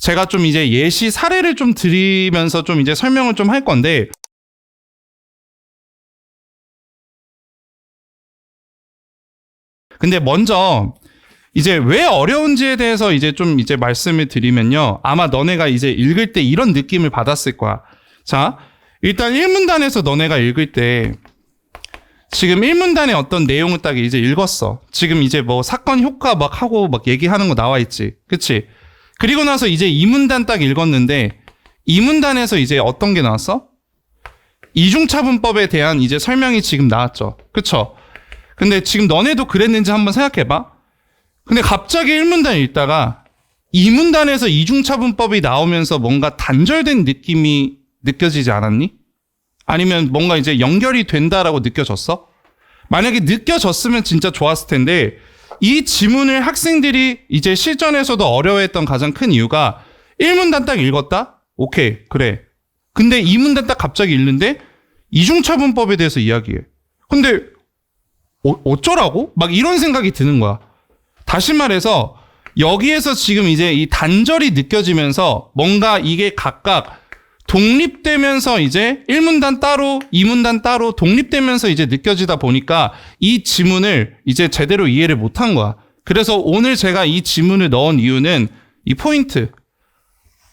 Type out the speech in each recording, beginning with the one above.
제가 좀 이제 예시 사례를 좀 드리면서 좀 이제 설명을 좀 할 건데, 근데 먼저 이제 왜 어려운지에 대해서 이제 좀 이제 말씀을 드리면요. 아마 너네가 이제 읽을 때 이런 느낌을 받았을 거야. 자, 일단 1문단에서 너네가 읽을 때 지금 1문단에 어떤 내용을 딱 이제 읽었어. 지금 이제 뭐 사건 효과 막 하고 막 얘기하는 거 나와 있지. 그치? 그리고 나서 이제 2문단 딱 읽었는데 2문단에서 이제 어떤 게 나왔어? 이중차분법에 대한 이제 설명이 지금 나왔죠. 그쵸? 근데 지금 너네도 그랬는지 한번 생각해봐. 근데 갑자기 1문단 읽다가 2문단에서 이중차분법이 나오면서 뭔가 단절된 느낌이 느껴지지 않았니? 아니면 뭔가 이제 연결이 된다라고 느껴졌어? 만약에 느껴졌으면 진짜 좋았을 텐데, 이 지문을 학생들이 이제 실전에서도 어려워했던 가장 큰 이유가 1문단 딱 읽었다? 오케이, 그래. 근데 2문단 딱 갑자기 읽는데 이중차분법에 대해서 이야기해. 근데 어쩌라고? 막 이런 생각이 드는 거야. 다시 말해서 여기에서 지금 이제 이 단절이 느껴지면서 뭔가 이게 각각 독립되면서 이제 1문단 따로 2문단 따로 독립되면서 이제 느껴지다 보니까 이 지문을 이제 제대로 이해를 못한 거야. 그래서 오늘 제가 이 지문을 넣은 이유는 이 포인트.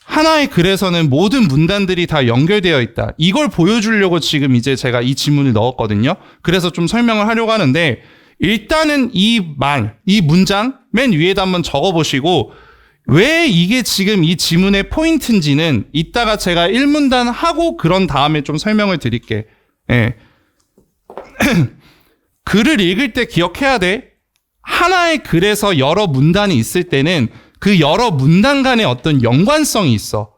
하나의 글에서는 모든 문단들이 다 연결되어 있다. 이걸 보여주려고 지금 이제 제가 이 지문을 넣었거든요. 그래서 좀 설명을 하려고 하는데, 일단은 이 문장 맨 위에다 한번 적어보시고, 왜 이게 지금 이 지문의 포인트인지는 이따가 제가 1문단 하고 그런 다음에 좀 설명을 드릴게. 예. 글을 읽을 때 기억해야 돼. 하나의 글에서 여러 문단이 있을 때는 그 여러 문단 간의 어떤 연관성이 있어.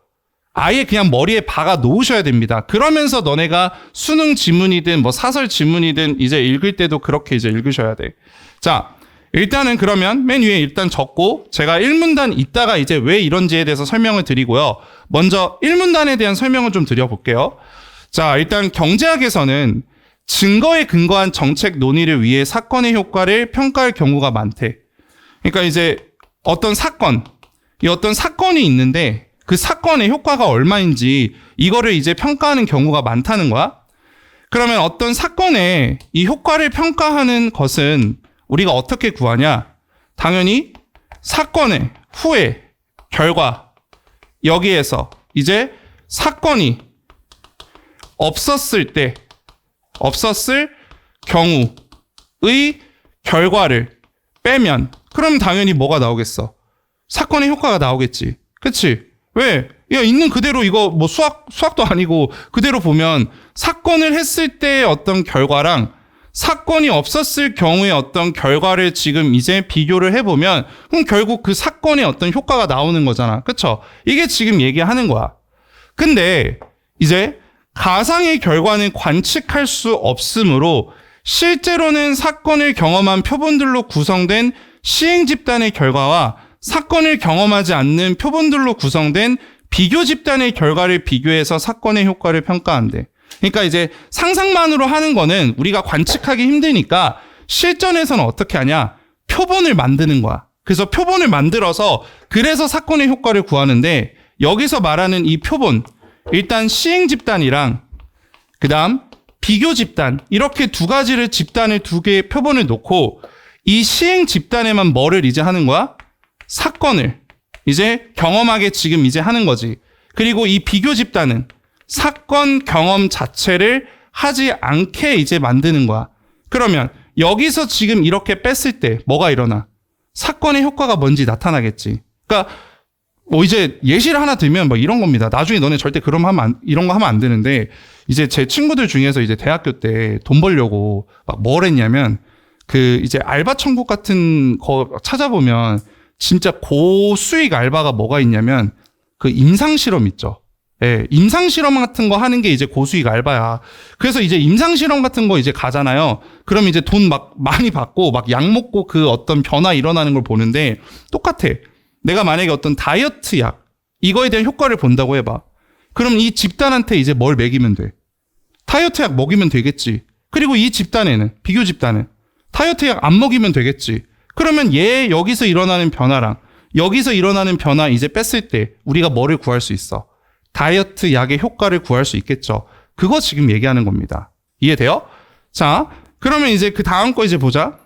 아예 그냥 머리에 박아 놓으셔야 됩니다. 그러면서 너네가 수능 지문이든 뭐 사설 지문이든 이제 읽을 때도 그렇게 이제 읽으셔야 돼. 자, 일단은 그러면 맨 위에 일단 적고 제가 1문단 이따가 이제 왜 이런지에 대해서 설명을 드리고요. 먼저 1문단에 대한 설명을 좀 드려볼게요. 자, 일단 경제학에서는 증거에 근거한 정책 논의를 위해 사건의 효과를 평가할 경우가 많대. 그러니까 이제 어떤 사건이 있는데 그 사건의 효과가 얼마인지 이거를 이제 평가하는 경우가 많다는 거야. 그러면 어떤 사건의 이 효과를 평가하는 것은 우리가 어떻게 구하냐? 당연히 사건의 후에 결과, 여기에서 이제 사건이 없었을 경우의 결과를 빼면, 그럼 당연히 뭐가 나오겠어? 사건의 효과가 나오겠지. 그치? 왜? 야, 있는 그대로 이거 뭐 수학도 아니고 그대로 보면 사건을 했을 때의 어떤 결과랑 사건이 없었을 경우의 어떤 결과를 지금 이제 비교를 해보면 그럼 결국 그 사건의 어떤 효과가 나오는 거잖아. 그쵸? 이게 지금 얘기하는 거야. 근데 이제 가상의 결과는 관측할 수 없으므로 실제로는 사건을 경험한 표본들로 구성된 시행 집단의 결과와 사건을 경험하지 않는 표본들로 구성된 비교 집단의 결과를 비교해서 사건의 효과를 평가한대. 그러니까 이제 상상만으로 하는 거는 우리가 관측하기 힘드니까 실전에서는 어떻게 하냐? 표본을 만드는 거야. 그래서 표본을 만들어서 그래서 사건의 효과를 구하는데, 여기서 말하는 이 표본, 일단 시행 집단이랑 그다음 비교 집단, 이렇게 두 가지를 집단을 두 개의 표본을 놓고 이 시행 집단에만 뭐를 이제 하는 거야? 사건을 이제 경험하게 지금 이제 하는 거지. 그리고 이 비교 집단은 사건 경험 자체를 하지 않게 이제 만드는 거야. 그러면 여기서 지금 이렇게 뺐을 때 뭐가 일어나? 사건의 효과가 뭔지 나타나겠지. 그러니까 뭐 이제 예시를 하나 들면 뭐 이런 겁니다. 나중에 너네 절대 이런 거 하면 안 되는데, 이제 제 친구들 중에서 이제 대학교 때 돈 벌려고 막 뭘 했냐면, 그 이제 알바 천국 같은 거 찾아보면 진짜 고수익 알바가 뭐가 있냐면 그 임상 실험 있죠. 예, 임상 실험 같은 거 하는 게 이제 고수익 알바야. 그래서 이제 임상 실험 같은 거 이제 가잖아요. 그럼 이제 돈 막 많이 받고 막 약 먹고 그 어떤 변화 일어나는 걸 보는데, 똑같아. 내가 만약에 어떤 다이어트 약, 이거에 대한 효과를 본다고 해봐. 그럼 이 집단한테 이제 뭘 먹이면 돼? 다이어트 약 먹이면 되겠지. 그리고 이 집단에는, 비교 집단은 다이어트 약 안 먹이면 되겠지. 그러면 얘 여기서 일어나는 변화랑 여기서 일어나는 변화 이제 뺐을 때 우리가 뭐를 구할 수 있어? 다이어트 약의 효과를 구할 수 있겠죠. 그거 지금 얘기하는 겁니다. 이해돼요? 자, 그러면 이제 그 다음 거 이제 보자.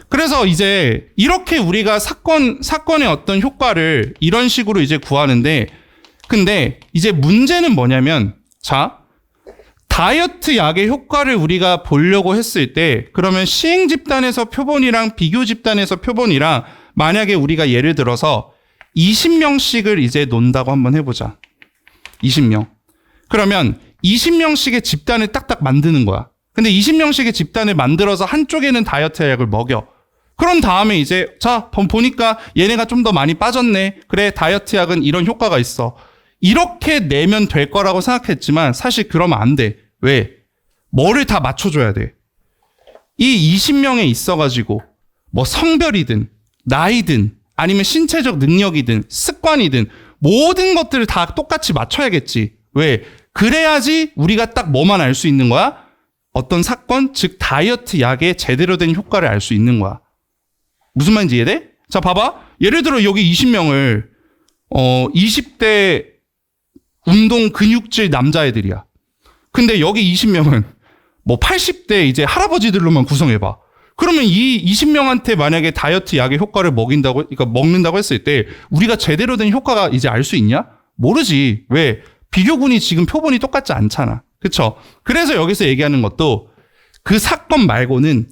그래서 이제 이렇게 우리가 사건의 어떤 효과를 이런 식으로 이제 구하는데, 근데 이제 문제는 뭐냐면, 자, 다이어트 약의 효과를 우리가 보려고 했을 때, 그러면 시행 집단에서 표본이랑 비교 집단에서 표본이랑 만약에 우리가 예를 들어서 20명씩을 이제 논다고 한번 해보자. 20명. 그러면 20명씩의 집단을 딱딱 만드는 거야. 근데 20명씩의 집단을 만들어서 한쪽에는 다이어트 약을 먹여. 그런 다음에 이제 자 보니까 얘네가 좀 더 많이 빠졌네. 그래 다이어트 약은 이런 효과가 있어. 이렇게 내면 될 거라고 생각했지만 사실 그러면 안 돼. 왜? 뭐를 다 맞춰줘야 돼. 이 20명에 있어가지고 뭐 성별이든 나이든 아니면 신체적 능력이든 습관이든 모든 것들을 다 똑같이 맞춰야겠지. 왜? 그래야지 우리가 딱 뭐만 알 수 있는 거야? 어떤 사건, 즉 다이어트 약의 제대로 된 효과를 알 수 있는 거야. 무슨 말인지 이해돼? 자, 봐봐. 예를 들어 여기 20명을 20대 운동 근육질 남자애들이야. 근데 여기 20명은 뭐 80대 이제 할아버지들로만 구성해봐. 그러면 이 20명한테 만약에 다이어트 약의 효과를 그러니까 먹는다고 했을 때 우리가 제대로 된 효과가 이제 알 수 있냐? 모르지. 왜? 비교군이 지금 표본이 똑같지 않잖아. 그쵸? 그래서 여기서 얘기하는 것도 그 사건 말고는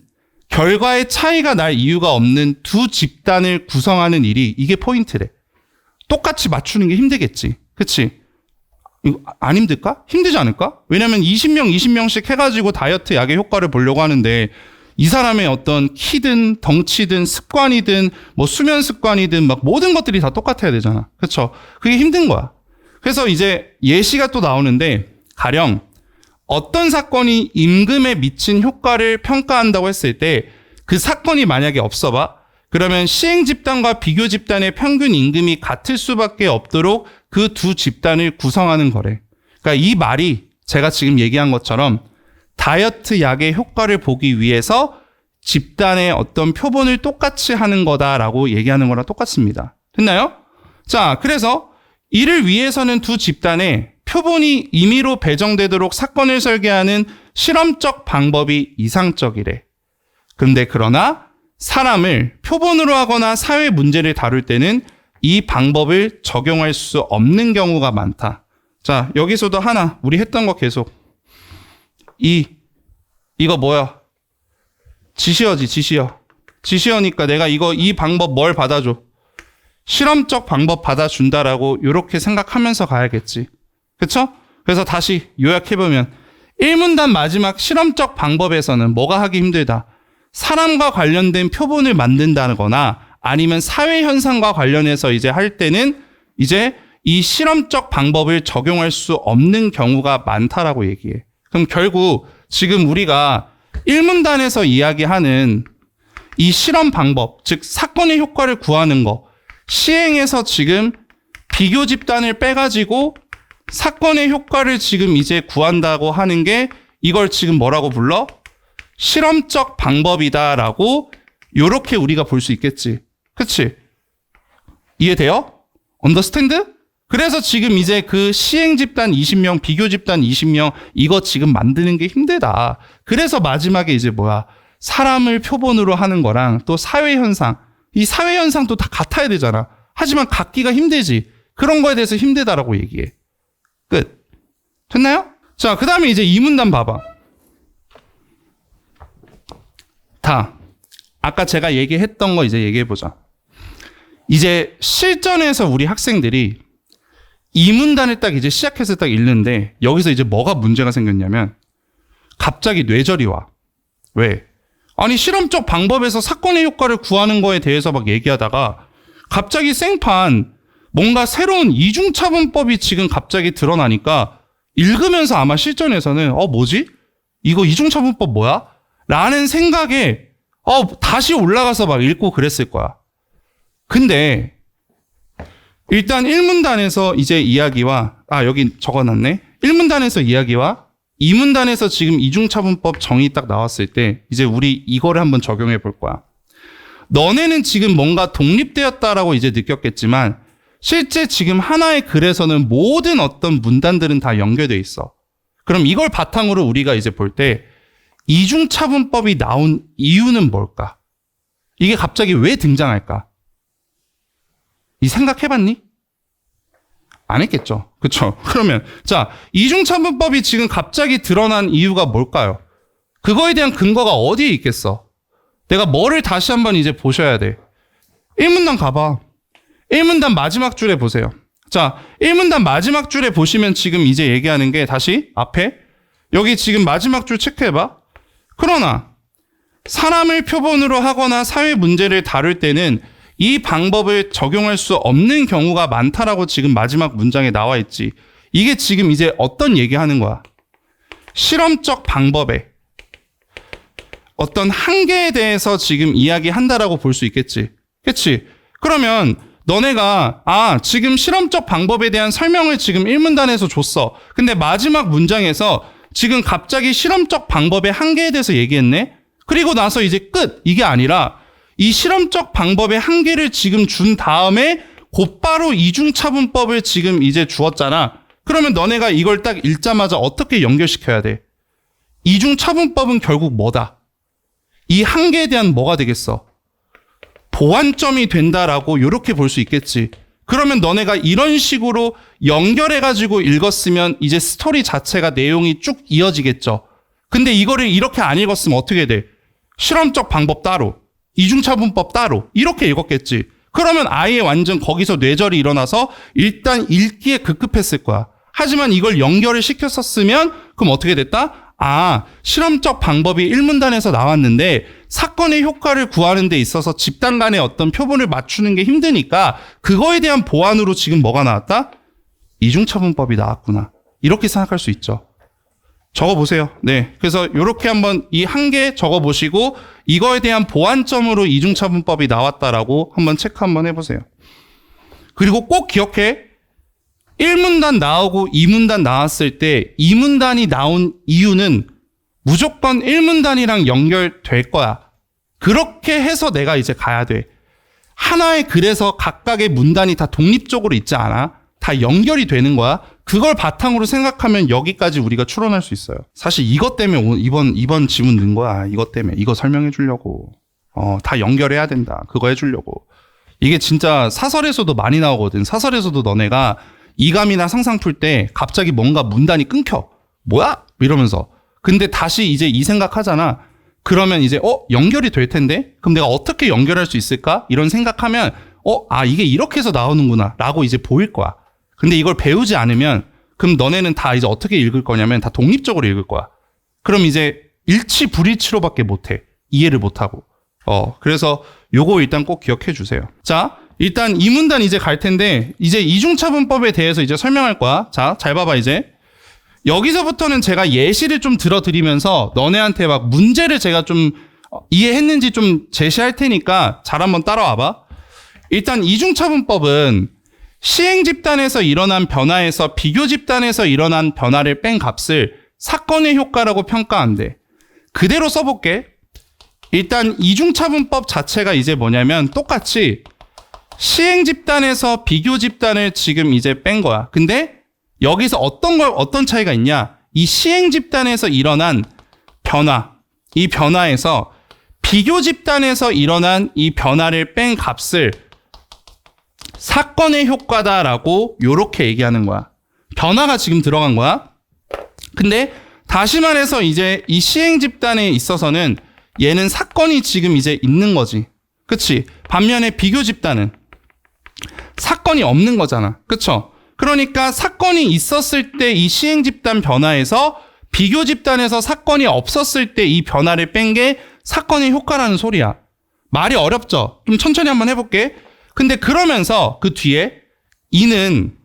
결과에 차이가 날 이유가 없는 두 집단을 구성하는 일이 이게 포인트래. 똑같이 맞추는 게 힘들겠지. 그치? 안 힘들까? 힘들지 않을까? 왜냐면 20명씩 해가지고 다이어트 약의 효과를 보려고 하는데 이 사람의 어떤 키든 덩치든 습관이든 뭐 수면 습관이든 막 모든 것들이 다 똑같아야 되잖아. 그쵸? 그게 힘든 거야. 그래서 이제 예시가 또 나오는데 가령 어떤 사건이 임금에 미친 효과를 평가한다고 했을 때 그 사건이 만약에 없어봐. 그러면 시행 집단과 비교 집단의 평균 임금이 같을 수밖에 없도록 그 두 집단을 구성하는 거래. 그러니까 이 말이 제가 지금 얘기한 것처럼 다이어트 약의 효과를 보기 위해서 집단의 어떤 표본을 똑같이 하는 거다라고 얘기하는 거랑 똑같습니다. 됐나요? 자, 그래서 이를 위해서는 두 집단의 표본이 임의로 배정되도록 사건을 설계하는 실험적 방법이 이상적이래. 근데 그러나 사람을 표본으로 하거나 사회 문제를 다룰 때는 이 방법을 적용할 수 없는 경우가 많다. 자, 여기서도 하나 우리 했던 거 계속. 이거 뭐야? 지시어지, 지시어. 지시어니까 내가 이 방법 뭘 받아줘? 실험적 방법 받아준다라고 이렇게 생각하면서 가야겠지. 그쵸? 그래서 다시 요약해보면 1문단 마지막 실험적 방법에서는 뭐가 하기 힘들다? 사람과 관련된 표본을 만든다거나 아니면 사회 현상과 관련해서 이제 할 때는 이제 이 실험적 방법을 적용할 수 없는 경우가 많다라고 얘기해. 그럼 결국 지금 우리가 1문단에서 이야기하는 이 실험 방법, 즉 사건의 효과를 구하는 거, 시행에서 지금 비교 집단을 빼가지고 사건의 효과를 지금 이제 구한다고 하는 게 이걸 지금 뭐라고 불러? 실험적 방법이다라고 요렇게 우리가 볼 수 있겠지. 그치? 이해돼요? 언더스탠드? 그래서 지금 이제 그 시행 집단 20명, 비교 집단 20명 이거 지금 만드는 게 힘들다. 그래서 마지막에 이제 뭐야? 사람을 표본으로 하는 거랑 또 사회 현상. 이 사회 현상도 다 같아야 되잖아. 하지만 갖기가 힘들지. 그런 거에 대해서 힘들다라고 얘기해. 끝. 됐나요? 자, 그 다음에 이제 이 문단 봐봐. 아까 제가 얘기했던 거 이제 얘기해보자. 이제 실전에서 우리 학생들이 이 문단을 딱 이제 시작해서 딱 읽는데 여기서 이제 뭐가 문제가 생겼냐면 갑자기 뇌절이 와. 왜? 아니 실험적 방법에서 사건의 효과를 구하는 거에 대해서 막 얘기하다가 갑자기 생판 뭔가 새로운 이중차분법이 지금 갑자기 드러나니까 읽으면서 아마 실전에서는 뭐지? 이거 이중차분법 뭐야? 라는 생각에 다시 올라가서 막 읽고 그랬을 거야. 근데 일단 1문단에서 이제 이야기와 여기 적어놨네. 1문단에서 이야기와 2문단에서 지금 이중차분법 정의 딱 나왔을 때 이제 우리 이거를 한번 적용해 볼 거야. 너네는 지금 뭔가 독립되었다라고 이제 느꼈겠지만 실제 지금 하나의 글에서는 모든 어떤 문단들은 다 연결돼 있어. 그럼 이걸 바탕으로 우리가 이제 볼 때 이중차분법이 나온 이유는 뭘까? 이게 갑자기 왜 등장할까? 이 생각해봤니? 안 했겠죠. 그쵸? 그러면 자, 이중차분법이 지금 갑자기 드러난 이유가 뭘까요? 그거에 대한 근거가 어디에 있겠어? 내가 뭐를 다시 한번 이제 보셔야 돼. 1문단 가봐. 1문단 마지막 줄에 보세요. 자, 1문단 마지막 줄에 보시면 지금 이제 얘기하는 게 다시 앞에 여기 지금 마지막 줄 체크해봐. 그러나 사람을 표본으로 하거나 사회 문제를 다룰 때는 이 방법을 적용할 수 없는 경우가 많다라고 지금 마지막 문장에 나와 있지. 이게 지금 이제 어떤 얘기하는 거야? 실험적 방법에 어떤 한계에 대해서 지금 이야기한다라고 볼 수 있겠지. 그치? 그러면 너네가 지금 실험적 방법에 대한 설명을 지금 1문단에서 줬어. 근데 마지막 문장에서 지금 갑자기 실험적 방법의 한계에 대해서 얘기했네? 그리고 나서 이제 끝! 이게 아니라 이 실험적 방법의 한계를 지금 준 다음에 곧바로 이중차분법을 지금 이제 주었잖아. 그러면 너네가 이걸 딱 읽자마자 어떻게 연결시켜야 돼? 이중차분법은 결국 뭐다? 이 한계에 대한 뭐가 되겠어? 보완점이 된다라고 이렇게 볼 수 있겠지. 그러면 너네가 이런 식으로 연결해가지고 읽었으면 이제 스토리 자체가 내용이 쭉 이어지겠죠. 근데 이거를 이렇게 안 읽었으면 어떻게 돼? 실험적 방법 따로, 이중차분법 따로 이렇게 읽었겠지. 그러면 아예 완전 거기서 뇌절이 일어나서 일단 읽기에 급급했을 거야. 하지만 이걸 연결을 시켰었으면 그럼 어떻게 됐다? 실험적 방법이 1문단에서 나왔는데 사건의 효과를 구하는 데 있어서 집단 간의 어떤 표본을 맞추는 게 힘드니까 그거에 대한 보완으로 지금 뭐가 나왔다? 이중차분법이 나왔구나. 이렇게 생각할 수 있죠. 적어보세요. 네. 그래서 이렇게 한번 이 한개 적어보시고 이거에 대한 보완점으로 이중차분법이 나왔다라고 한번 체크 한번 해보세요. 그리고 꼭 기억해. 1문단 나오고 2문단 나왔을 때 2문단이 나온 이유는 무조건 1문단이랑 연결될 거야. 그렇게 해서 내가 이제 가야 돼. 하나의 글에서 각각의 문단이 다 독립적으로 있지 않아. 다 연결이 되는 거야. 그걸 바탕으로 생각하면 여기까지 우리가 추론할 수 있어요. 사실 이것 때문에 이번 지문 넣은 거야. 이것 때문에. 이거 설명해 주려고. 다 연결해야 된다. 그거 해주려고. 이게 진짜 사설에서도 많이 나오거든. 사설에서도 너네가 이감이나 상상 풀 때 갑자기 뭔가 문단이 끊겨. 뭐야? 이러면서. 근데 다시 이제 이 생각하잖아. 그러면 이제 연결이 될 텐데? 그럼 내가 어떻게 연결할 수 있을까? 이런 생각하면 이게 이렇게 해서 나오는구나 라고 이제 보일 거야. 근데 이걸 배우지 않으면 그럼 너네는 다 이제 어떻게 읽을 거냐면 다 독립적으로 읽을 거야. 그럼 이제 일치 불일치로밖에 못해. 이해를 못하고. 그래서 요거 일단 꼭 기억해 주세요. 자, 일단 이 문단 이제 갈 텐데 이제 이중차분법에 대해서 이제 설명할 거야. 자, 잘 봐봐 이제. 여기서부터는 제가 예시를 좀 들어드리면서 너네한테 막 문제를 제가 좀 이해했는지 좀 제시할 테니까 잘 한번 따라와봐. 일단 이중차분법은 시행 집단에서 일어난 변화에서 비교 집단에서 일어난 변화를 뺀 값을 사건의 효과라고 평가한대. 그대로 써볼게. 일단 이중차분법 자체가 이제 뭐냐면 똑같이 시행 집단에서 비교 집단을 지금 이제 뺀 거야. 근데 여기서 어떤 차이가 있냐? 이 시행 집단에서 일어난 변화, 이 변화에서 비교 집단에서 일어난 이 변화를 뺀 값을 사건의 효과다라고 요렇게 얘기하는 거야. 변화가 지금 들어간 거야. 근데 다시 말해서 이제 이 시행 집단에 있어서는 얘는 사건이 지금 이제 있는 거지. 그치? 반면에 비교 집단은 사건이 없는 거잖아. 그쵸? 그러니까 사건이 있었을 때 이 시행 집단 변화에서 비교 집단에서 사건이 없었을 때 이 변화를 뺀 게 사건의 효과라는 소리야. 말이 어렵죠? 좀 천천히 한번 해볼게. 근데 그러면서 그 뒤에 이는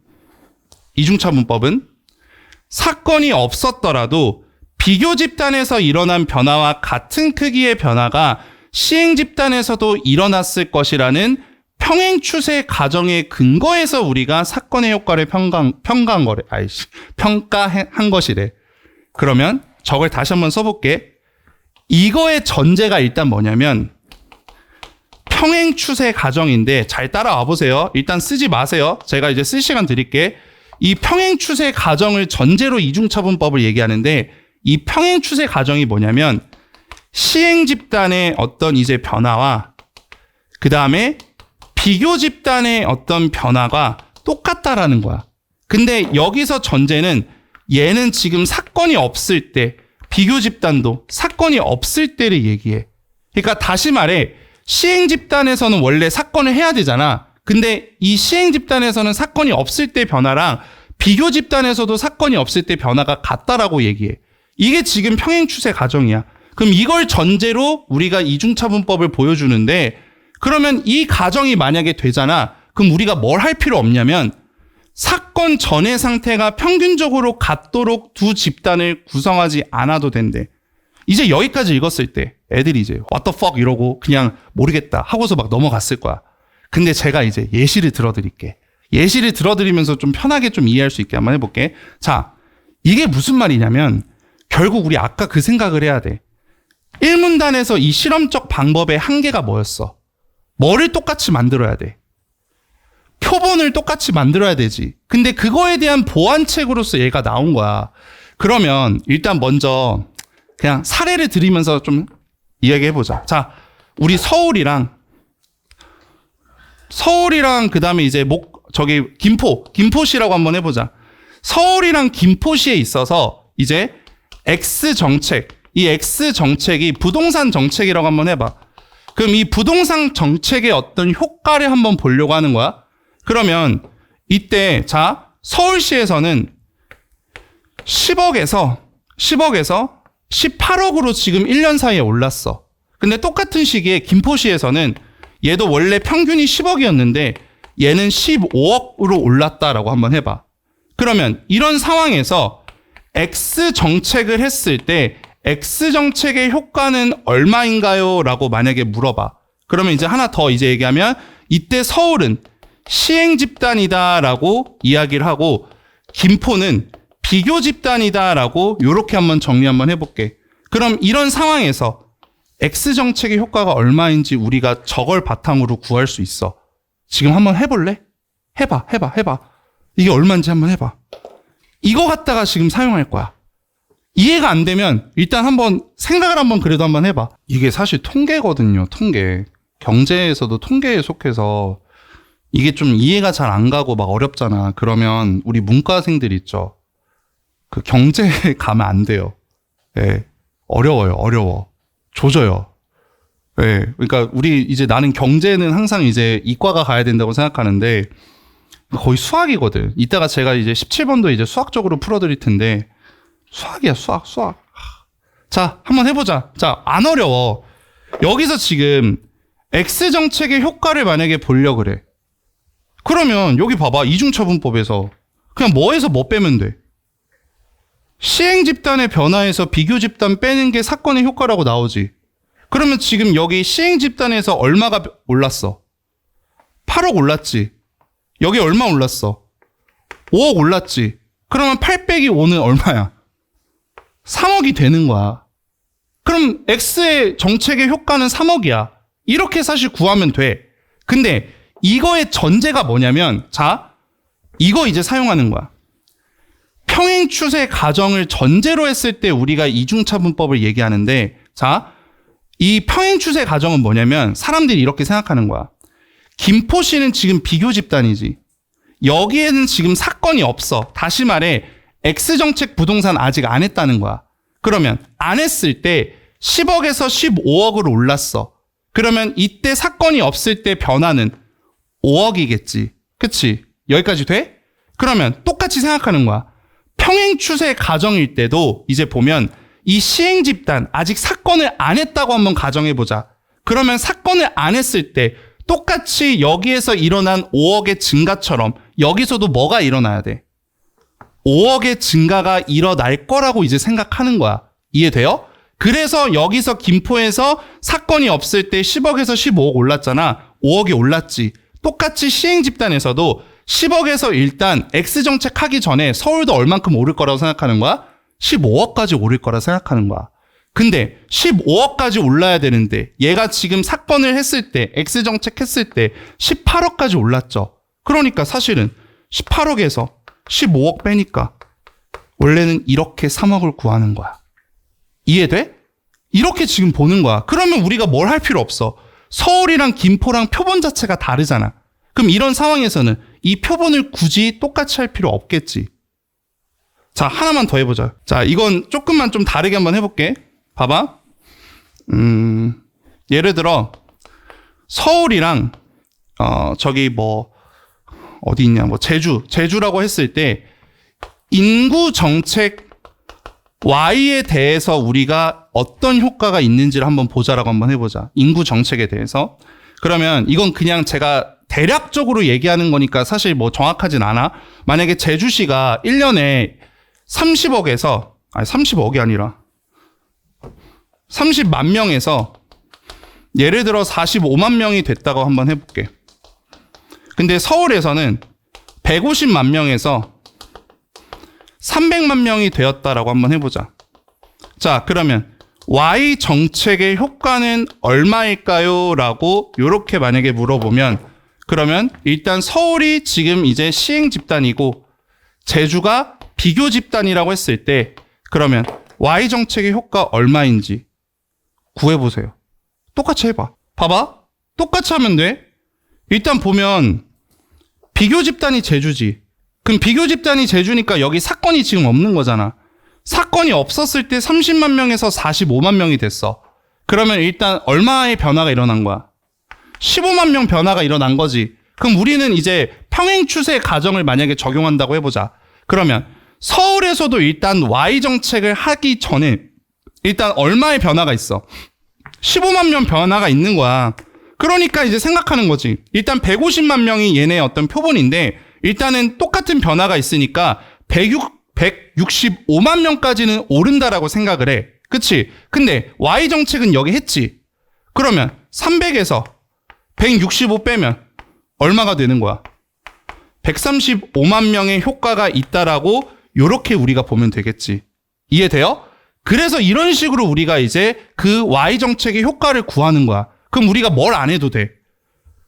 이중차분법은 사건이 없었더라도 비교 집단에서 일어난 변화와 같은 크기의 변화가 시행 집단에서도 일어났을 것이라는 평행 추세 가정의 근거에서 우리가 사건의 효과를 평가한 것이래. 그러면 저걸 다시 한번 써볼게. 이거의 전제가 일단 뭐냐면 평행 추세 가정인데 잘 따라와 보세요. 일단 쓰지 마세요. 제가 이제 쓸 시간 드릴게. 이 평행 추세 가정을 전제로 이중차분법을 얘기하는데 이 평행 추세 가정이 뭐냐면 시행 집단의 어떤 이제 변화와 그 다음에 비교 집단의 어떤 변화가 똑같다라는 거야. 근데 여기서 전제는 얘는 지금 사건이 없을 때, 비교 집단도 사건이 없을 때를 얘기해. 그러니까 다시 말해, 시행 집단에서는 원래 사건을 해야 되잖아. 근데 이 시행 집단에서는 사건이 없을 때 변화랑 비교 집단에서도 사건이 없을 때 변화가 같다라고 얘기해. 이게 지금 평행 추세 가정이야. 그럼 이걸 전제로 우리가 이중차분법을 보여주는데, 그러면 이 가정이 만약에 되잖아. 그럼 우리가 뭘 할 필요 없냐면 사건 전의 상태가 평균적으로 같도록 두 집단을 구성하지 않아도 된대. 이제 여기까지 읽었을 때 애들이 이제 what the fuck 이러고 그냥 모르겠다 하고서 막 넘어갔을 거야. 근데 제가 이제 예시를 들어드릴게. 예시를 들어드리면서 좀 편하게 좀 이해할 수 있게 한번 해볼게. 자, 이게 무슨 말이냐면 결국 우리 아까 그 생각을 해야 돼. 1문단에서 이 실험적 방법의 한계가 뭐였어? 뭐를 똑같이 만들어야 돼? 표본을 똑같이 만들어야 되지. 근데 그거에 대한 보완책으로서 얘가 나온 거야. 그러면 일단 먼저 그냥 사례를 들으면서 좀 이야기해보자. 자, 우리 서울이랑 그다음에 이제 김포시라고 한번 해보자. 서울이랑 김포시에 있어서 이제 X 정책, 이 X 정책이 부동산 정책이라고 한번 해봐. 그럼 이 부동산 정책의 어떤 효과를 한번 보려고 하는 거야. 그러면 이때 자 서울시에서는 10억에서 18억으로 지금 1년 사이에 올랐어. 근데 똑같은 시기에 김포시에서는 얘도 원래 평균이 10억이었는데 얘는 15억으로 올랐다라고 한번 해봐. 그러면 이런 상황에서 X 정책을 했을 때 X 정책의 효과는 얼마인가요? 라고 만약에 물어봐. 그러면 이제 하나 더 이제 얘기하면 이때 서울은 시행 집단이다라고 이야기를 하고 김포는 비교 집단이다라고 이렇게 한번 정리 한번 해볼게. 그럼 이런 상황에서 X 정책의 효과가 얼마인지 우리가 저걸 바탕으로 구할 수 있어. 지금 한번 해볼래? 해봐. 이게 얼마인지 한번 해봐. 이거 갖다가 지금 사용할 거야. 이해가 안 되면 일단 한번 생각을 한번 그래도 한번 해봐. 이게 사실 통계거든요. 통계. 경제에서도 통계에 속해서 이게 좀 이해가 잘 안 가고 막 어렵잖아. 그러면 우리 문과생들 있죠. 그 경제에 가면 안 돼요. 예. 어려워. 조져요. 예. 그러니까 우리 이제 나는 경제는 항상 이제 이과가 가야 된다고 생각하는데 거의 수학이거든. 이따가 제가 이제 17번도 이제 수학적으로 풀어드릴 텐데 수학이야, 수학. 자, 한번 해보자. 자, 안 어려워. 여기서 지금 X 정책의 효과를 만약에 보려고 그래. 그러면 여기 봐봐. 이중차분법에서 그냥 뭐에서 뭐 빼면 돼? 시행 집단의 변화에서 비교 집단 빼는 게 사건의 효과라고 나오지. 그러면 지금 여기 시행 집단에서 얼마가 올랐어? 8억 올랐지. 여기 얼마 올랐어? 5억 올랐지. 그러면 8 빼기 5는 얼마야? 3억이 되는 거야. 그럼 X의 정책의 효과는 3억이야. 이렇게 사실 구하면 돼. 근데 이거의 전제가 뭐냐면 자, 이거 이제 사용하는 거야. 평행 추세 가정을 전제로 했을 때 우리가 이중차분법을 얘기하는데 자, 이 평행 추세 가정은 뭐냐면 사람들이 이렇게 생각하는 거야. 김포시는 지금 비교 집단이지. 여기에는 지금 사건이 없어. 다시 말해 X정책 부동산 아직 안 했다는 거야. 그러면 안 했을 때 10억에서 15억으로 올랐어. 그러면 이때 사건이 없을 때 변화는 5억이겠지. 그치? 여기까지 돼? 그러면 똑같이 생각하는 거야. 평행 추세 가정일 때도 이제 보면 이 시행 집단 아직 사건을 안 했다고 한번 가정해보자. 그러면 사건을 안 했을 때 똑같이 여기에서 일어난 5억의 증가처럼 여기서도 뭐가 일어나야 돼? 5억의 증가가 일어날 거라고 이제 생각하는 거야. 이해돼요? 그래서 여기서 김포에서 사건이 없을 때 10억에서 15억 올랐잖아. 5억이 올랐지. 똑같이 시행 집단에서도 10억에서 일단 X정책 하기 전에 서울도 얼만큼 오를 거라고 생각하는 거야? 15억까지 오를 거라 생각하는 거야. 근데 15억까지 올라야 되는데 얘가 지금 사건을 했을 때 X정책 했을 때 18억까지 올랐죠. 그러니까 사실은 18억에서 15억 빼니까 원래는 이렇게 3억을 구하는 거야. 이해돼? 이렇게 지금 보는 거야. 그러면 우리가 뭘 할 필요 없어. 서울이랑 김포랑 표본 자체가 다르잖아. 그럼 이런 상황에서는 이 표본을 굳이 똑같이 할 필요 없겠지. 자, 하나만 더 해보자. 자, 이건 조금만 좀 다르게 한번 해볼게. 봐봐. 예를 들어 서울이랑 저기 뭐 어디 있냐, 뭐 제주라고 했을 때 인구 정책 Y에 대해서 우리가 어떤 효과가 있는지를 한번 보자라고 한번 해보자. 인구 정책에 대해서. 그러면 이건 그냥 제가 대략적으로 얘기하는 거니까 사실 뭐 정확하진 않아. 만약에 제주시가 1년에 30억에서, 아니 30억이 아니라 30만 명에서 예를 들어 45만 명이 됐다고 한번 해볼게. 근데 서울에서는 150만 명에서 300만 명이 되었다라고 한번 해보자. 자, 그러면 Y 정책의 효과는 얼마일까요? 라고 이렇게 만약에 물어보면, 그러면 일단 서울이 지금 이제 시행 집단이고 제주가 비교 집단이라고 했을 때, 그러면 Y 정책의 효과 얼마인지 구해보세요. 똑같이 해봐. 봐봐. 똑같이 하면 돼. 일단 보면 비교 집단이 제주지. 그럼 비교 집단이 제주니까 여기 사건이 지금 없는 거잖아. 사건이 없었을 때 30만 명에서 45만 명이 됐어. 그러면 일단 얼마의 변화가 일어난 거야? 15만 명 변화가 일어난 거지. 그럼 우리는 이제 평행 추세 가정을 만약에 적용한다고 해보자. 그러면 서울에서도 일단 Y 정책을 하기 전에 일단 얼마의 변화가 있어? 15만 명 변화가 있는 거야. 그러니까 이제 생각하는 거지. 일단 150만 명이 얘네의 어떤 표본인데 일단은 똑같은 변화가 있으니까 165만 명까지는 오른다라고 생각을 해. 그치? 근데 Y 정책은 여기 했지. 그러면 300에서 165 빼면 얼마가 되는 거야? 135만 명의 효과가 있다라고 요렇게 우리가 보면 되겠지. 이해돼요? 그래서 이런 식으로 우리가 이제 그 Y 정책의 효과를 구하는 거야. 그럼 우리가 뭘 안 해도 돼.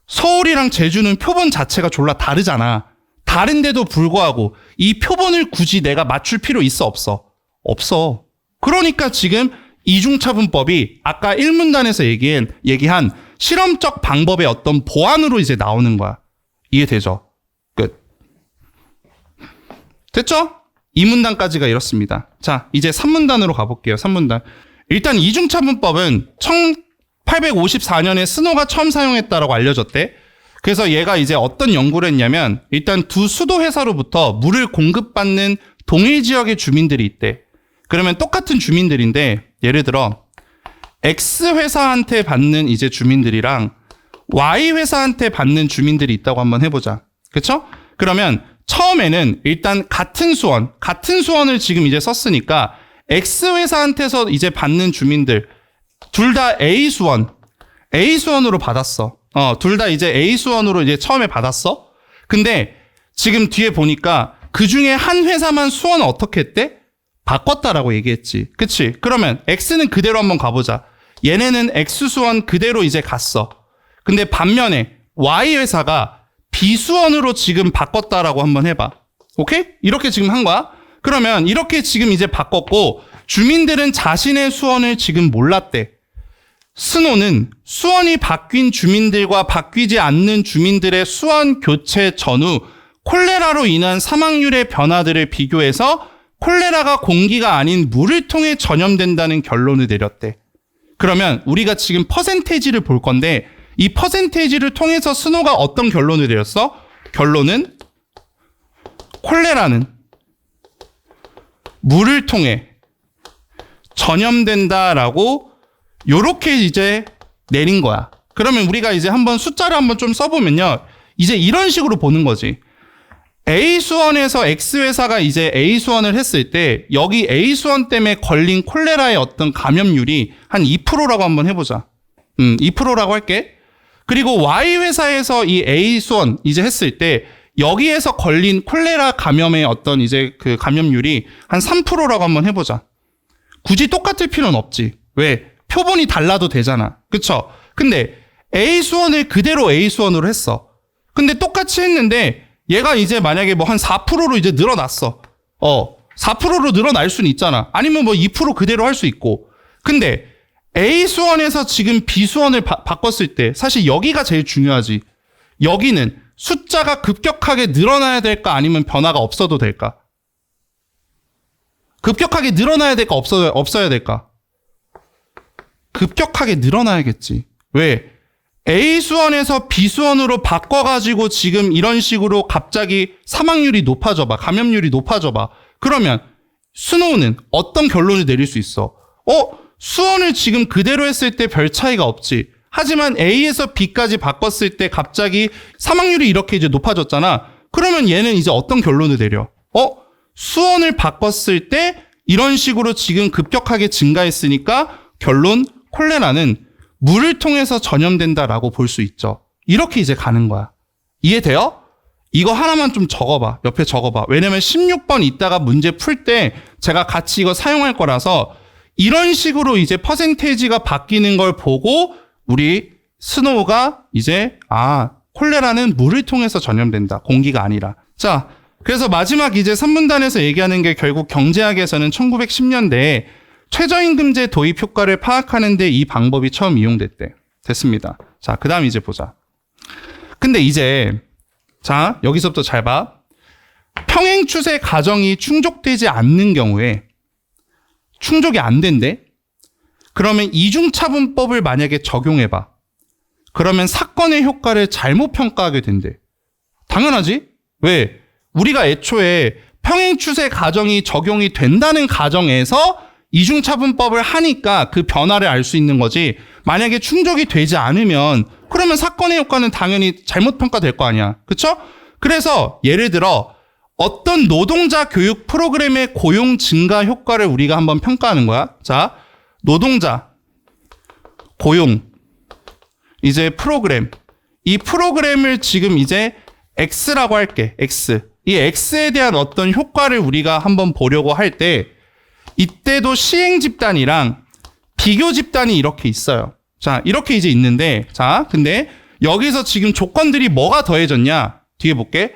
서울이랑 제주는 표본 자체가 졸라 다르잖아. 다른데도 불구하고 이 표본을 굳이 내가 맞출 필요 있어 없어? 없어. 그러니까 지금 이중차분법이 아까 1문단에서 얘기한 실험적 방법의 어떤 보완으로 이제 나오는 거야. 이해되죠? 끝. 됐죠? 2문단까지가 이렇습니다. 자, 이제 3문단으로 가볼게요. 3문단. 일단 이중차분법은 1854년에 스노가 처음 사용했다라고 알려졌대. 그래서 얘가 이제 어떤 연구를 했냐면 일단 두 수도 회사로부터 물을 공급받는 동일 지역의 주민들이 있대. 그러면 똑같은 주민들인데 예를 들어 X 회사한테 받는 이제 주민들이랑 Y 회사한테 받는 주민들이 있다고 한번 해보자. 그쵸? 그러면 처음에는 일단 같은 수원을 지금 이제 썼으니까 X 회사한테서 이제 받는 주민들 둘 다 A수원으로 받았어. 둘 다 이제 A수원으로 이제 처음에 받았어. 근데 지금 뒤에 보니까 그 중에 한 회사만 수원을 어떻게 했대? 바꿨다라고 얘기했지. 그치? 그러면 X는 그대로 한번 가보자. 얘네는 X수원 그대로 이제 갔어. 근데 반면에 Y 회사가 B수원으로 지금 바꿨다라고 한번 해봐. 오케이? 이렇게 지금 한 거야. 그러면 이렇게 지금 이제 바꿨고 주민들은 자신의 수원을 지금 몰랐대. 스노는 수원이 바뀐 주민들과 바뀌지 않는 주민들의 수원 교체 전후 콜레라로 인한 사망률의 변화들을 비교해서 콜레라가 공기가 아닌 물을 통해 전염된다는 결론을 내렸대. 그러면 우리가 지금 퍼센테이지를 볼 건데 이 퍼센테이지를 통해서 스노가 어떤 결론을 내렸어? 결론은 콜레라는 물을 통해 전염된다라고 요렇게 이제 내린 거야. 그러면 우리가 이제 한번 숫자를 한번 좀 써보면요. 이제 이런 식으로 보는 거지. A수원에서 X회사가 이제 A수원을 했을 때 여기 A수원 때문에 걸린 콜레라의 어떤 감염률이 한 2%라고 한번 해보자. 2%라고 할게. 그리고 Y회사에서 이 A수원 이제 했을 때 여기에서 걸린 콜레라 감염의 어떤 이제 그 감염률이 한 3%라고 한번 해보자. 굳이 똑같을 필요는 없지. 왜? 표본이 달라도 되잖아. 그쵸? 근데 A 수원을 그대로 A 수원으로 했어. 근데 똑같이 했는데 얘가 이제 만약에 뭐 한 4%로 이제 늘어났어. 4%로 늘어날 수는 있잖아. 아니면 뭐 2% 그대로 할 수 있고. 근데 A 수원에서 지금 B 수원을 바꿨을 때 사실 여기가 제일 중요하지. 여기는 숫자가 급격하게 늘어나야 될까 아니면 변화가 없어도 될까? 급격하게 늘어나야 될까 없어야 될까? 급격하게 늘어나야겠지. 왜? A 수원에서 B 수원으로 바꿔가지고 지금 이런 식으로 갑자기 사망률이 높아져봐. 감염률이 높아져봐. 그러면 스노우는 어떤 결론을 내릴 수 있어? 수원을 지금 그대로 했을 때 별 차이가 없지. 하지만 A에서 B까지 바꿨을 때 갑자기 사망률이 이렇게 이제 높아졌잖아. 그러면 얘는 이제 어떤 결론을 내려? 수원을 바꿨을 때 이런 식으로 지금 급격하게 증가했으니까 결론 콜레라는 물을 통해서 전염된다라고 볼 수 있죠. 이렇게 이제 가는 거야. 이해돼요? 이거 하나만 좀 적어봐. 옆에 적어봐. 왜냐면 16번 이따가 문제 풀 때 제가 같이 이거 사용할 거라서 이런 식으로 이제 퍼센테이지가 바뀌는 걸 보고 우리 스노우가 이제 콜레라는 물을 통해서 전염된다. 공기가 아니라. 자, 그래서 마지막 이제 3분단에서 얘기하는 게 결국 경제학에서는 1910년대에 최저임금제 도입 효과를 파악하는 데 이 방법이 처음 이용됐대. 됐습니다. 자, 그 다음 이제 보자. 근데 이제 자, 여기서부터 잘 봐. 평행 추세 가정이 충족되지 않는 경우에 충족이 안 된대. 그러면 이중차분법을 만약에 적용해봐. 그러면 사건의 효과를 잘못 평가하게 된대. 당연하지? 왜? 우리가 애초에 평행 추세 가정이 적용이 된다는 가정에서 이중차분법을 하니까 그 변화를 알 수 있는 거지. 만약에 충족이 되지 않으면 그러면 사건의 효과는 당연히 잘못 평가될 거 아니야. 그쵸? 그래서 예를 들어 어떤 노동자 교육 프로그램의 고용 증가 효과를 우리가 한번 평가하는 거야. 자, 노동자 고용 이제 프로그램, 이 프로그램을 지금 이제 X라고 할게. X. 이 X에 대한 어떤 효과를 우리가 한번 보려고 할 때 이때도 시행 집단이랑 비교 집단이 이렇게 있어요. 자, 이렇게 이제 있는데, 자, 근데 여기서 지금 조건들이 뭐가 더해졌냐? 뒤에 볼게.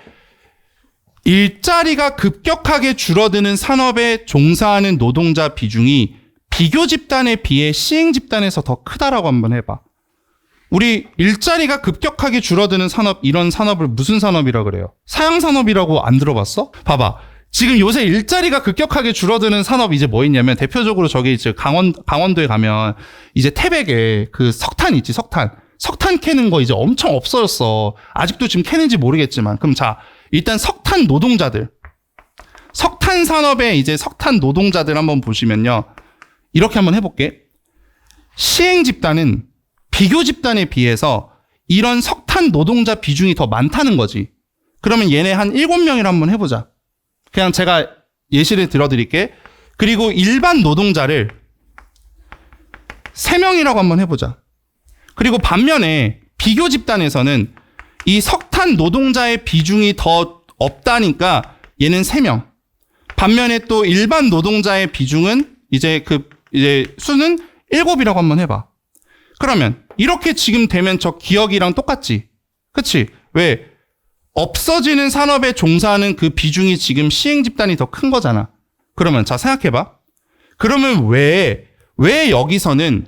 일자리가 급격하게 줄어드는 산업에 종사하는 노동자 비중이 비교 집단에 비해 시행 집단에서 더 크다라고 한번 해봐. 우리 일자리가 급격하게 줄어드는 산업, 이런 산업을 무슨 산업이라 그래요? 사양산업이라고 안 들어봤어? 봐봐. 지금 요새 일자리가 급격하게 줄어드는 산업 이제 뭐 있냐면 대표적으로 저기 이제 강원도에 가면 이제 태백에 그 석탄 있지, 석탄 캐는 거 이제 엄청 없어졌어. 아직도 지금 캐는지 모르겠지만. 그럼 자, 일단 석탄 노동자들, 석탄 산업의 이제 석탄 노동자들 한번 보시면요. 이렇게 한번 해볼게. 시행 집단은 비교 집단에 비해서 이런 석탄 노동자 비중이 더 많다는 거지. 그러면 얘네 한 7명이라 한번 해보자. 그냥 제가 예시를 들어드릴게. 그리고 일반 노동자를 3명이라고 한번 해보자. 그리고 반면에 비교 집단에서는 이 석탄 노동자의 비중이 더 없다니까 얘는 3명. 반면에 또 일반 노동자의 비중은 이제 수는 7이라고 한번 해봐. 그러면 이렇게 지금 되면 저 기억이랑 똑같지? 그치? 왜? 없어지는 산업에 종사하는 그 비중이 지금 시행 집단이 더 큰 거잖아. 그러면 자, 생각해봐. 그러면 왜 여기서는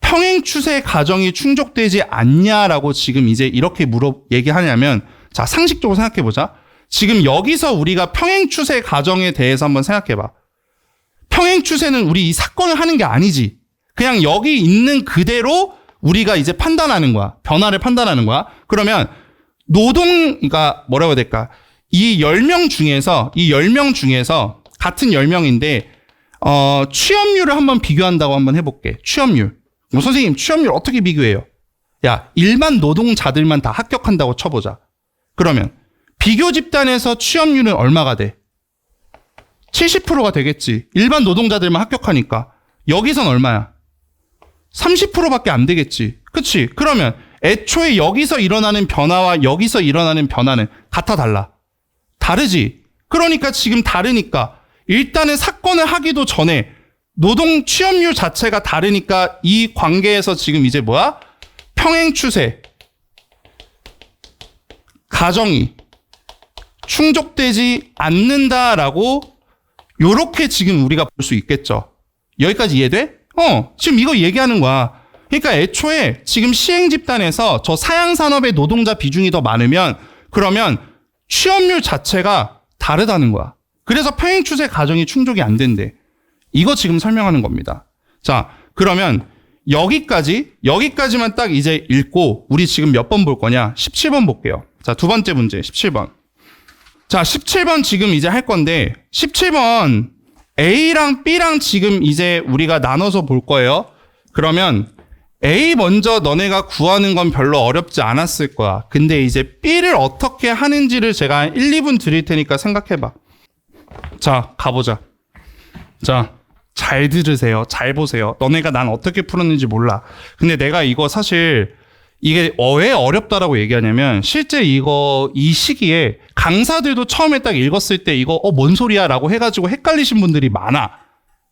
평행 추세 가정이 충족되지 않냐라고 지금 이제 이렇게 얘기하냐면, 자, 상식적으로 생각해보자. 지금 여기서 우리가 평행 추세 가정에 대해서 한번 생각해봐. 평행 추세는 우리 이 사건을 하는 게 아니지. 그냥 여기 있는 그대로 우리가 이제 판단하는 거야. 변화를 판단하는 거야. 그러면 그러니까 뭐라고 해야 될까? 이 10명 중에서 같은 10명인데 취업률을 한번 비교한다고 한번 해볼게. 취업률. 선생님, 취업률 어떻게 비교해요? 야, 일반 노동자들만 다 합격한다고 쳐보자. 그러면 비교 집단에서 취업률은 얼마가 돼? 70%가 되겠지. 일반 노동자들만 합격하니까. 여기선 얼마야? 30%밖에 안 되겠지. 그치? 그러면 애초에 여기서 일어나는 변화와 여기서 일어나는 변화는 같아, 달라? 다르지. 그러니까 지금 다르니까 일단은 사건을 하기도 전에 노동 취업률 자체가 다르니까 이 관계에서 지금 이제 뭐야? 평행 추세 가정이 충족되지 않는다라고 요렇게 지금 우리가 볼 수 있겠죠. 여기까지 이해돼? 지금 이거 얘기하는 거야. 그러니까 애초에 지금 시행 집단에서 저 사양 산업의 노동자 비중이 더 많으면 그러면 취업률 자체가 다르다는 거야. 그래서 평행 추세 가정이 충족이 안 된대. 이거 지금 설명하는 겁니다. 자, 그러면 여기까지만 딱 이제 읽고 우리 지금 몇 번 볼 거냐? 17번 볼게요. 자, 두 번째 문제 17번. 자, 17번 지금 이제 할 건데 17번 A랑 B랑 지금 이제 우리가 나눠서 볼 거예요. 그러면 A 먼저 너네가 구하는 건 별로 어렵지 않았을 거야. 근데 이제 B를 어떻게 하는지를 제가 1, 2분 드릴 테니까 생각해봐. 자, 가보자. 자, 잘 들으세요. 잘 보세요. 너네가 난 어떻게 풀었는지 몰라. 근데 내가 이거 사실 이게 왜 어렵다라고 얘기하냐면 실제 이 시기에 강사들도 처음에 딱 읽었을 때 이거 뭔 소리야 라고 해가지고 헷갈리신 분들이 많아.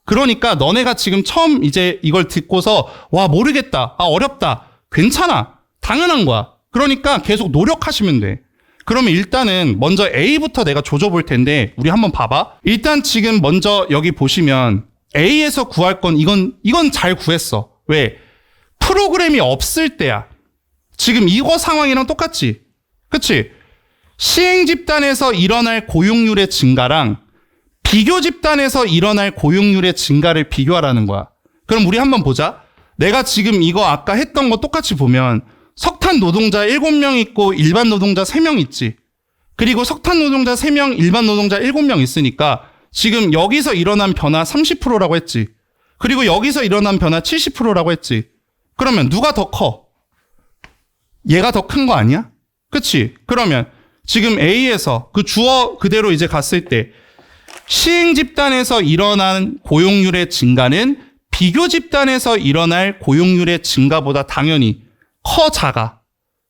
그러니까 너네가 지금 처음 이제 이걸 듣고서 와 모르겠다. 어렵다. 괜찮아. 당연한 거야. 그러니까 계속 노력하시면 돼. 그러면 일단은 먼저 A부터 내가 조져볼 텐데 우리 한번 봐봐. 일단 지금 먼저 여기 보시면 A에서 구할 건 이건 잘 구했어. 왜? 프로그램이 없을 때야. 지금 이거 상황이랑 똑같지? 그치? 시행 집단에서 일어날 고용률의 증가랑 비교 집단에서 일어날 고용률의 증가를 비교하라는 거야. 그럼 우리 한번 보자. 내가 지금 이거 아까 했던 거 똑같이 보면 석탄 노동자 7명 있고 일반 노동자 3명 있지. 그리고 석탄 노동자 3명, 일반 노동자 7명 있으니까 지금 여기서 일어난 변화 30%라고 했지. 그리고 여기서 일어난 변화 70%라고 했지. 그러면 누가 더 커? 얘가 더 큰 거 아니야? 그치? 그러면 지금 A에서 그 주어 그대로 이제 갔을 때 시행 집단에서 일어난 고용률의 증가는 비교 집단에서 일어날 고용률의 증가보다 당연히 커 작아?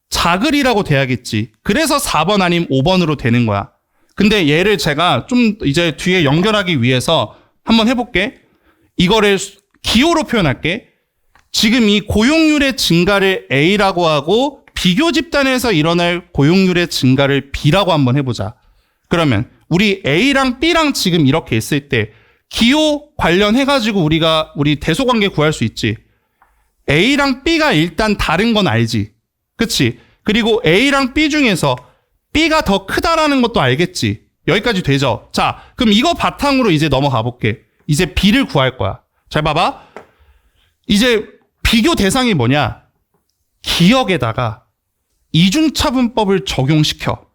작으리라고 돼야겠지. 그래서 4번 아니면 5번으로 되는 거야. 근데 얘를 제가 좀 이제 뒤에 연결하기 위해서 한번 해볼게. 이거를 기호로 표현할게. 지금 이 고용률의 증가를 A라고 하고 비교 집단에서 일어날 고용률의 증가를 B라고 한번 해보자. 그러면 우리 A랑 B랑 지금 이렇게 있을 때 기호 관련해가지고 우리 대소관계 구할 수 있지. A랑 B가 일단 다른 건 알지. 그치? 그리고 A랑 B 중에서 B가 더 크다라는 것도 알겠지. 여기까지 되죠? 자, 그럼 이거 바탕으로 이제 넘어가 볼게. 이제 B를 구할 거야. 잘 봐봐. 이제 비교 대상이 뭐냐? 기억에다가 이중차분법을 적용시켜.